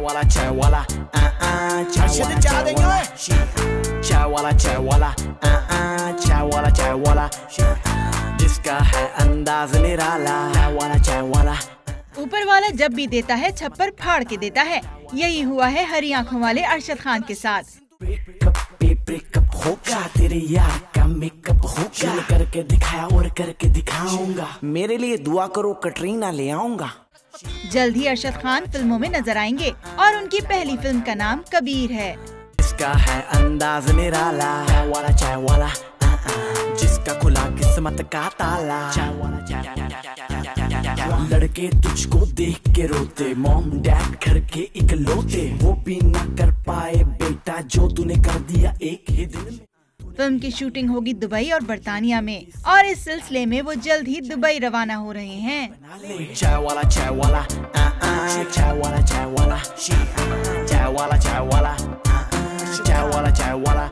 चाय वाला चाय देंगे चाय वाला जिसका है अंदाज निराला चाय वाला। ऊपर वाला जब भी देता है छप्पर फाड़ के देता है। यही हुआ है हरी आंखों वाले अरशद खान के साथ। ब्रेकअप होगा तेरे यार का मेकअप होगा करके दिखाया और करके दिखाऊंगा। मेरे लिए दुआ करो कटरीना ले आऊंगा। जल्द ही अरशद खान फिल्मों में नजर आएंगे और उनकी पहली फिल्म का नाम कबीर है। इसका है अंदाज निराला चाय वाला जिसका खुला किस्मत का ताला। लड़के तुझको देख के रोते, मॉम डैड घर के इकलौते, वो भी ना कर पाए बेटा जो तूने कर दिया एक ही दिन में। फिल्म की शूटिंग होगी दुबई और बर्तानिया में और इस सिलसिले में वो जल्द ही दुबई रवाना हो रहे हैं। चाय वाला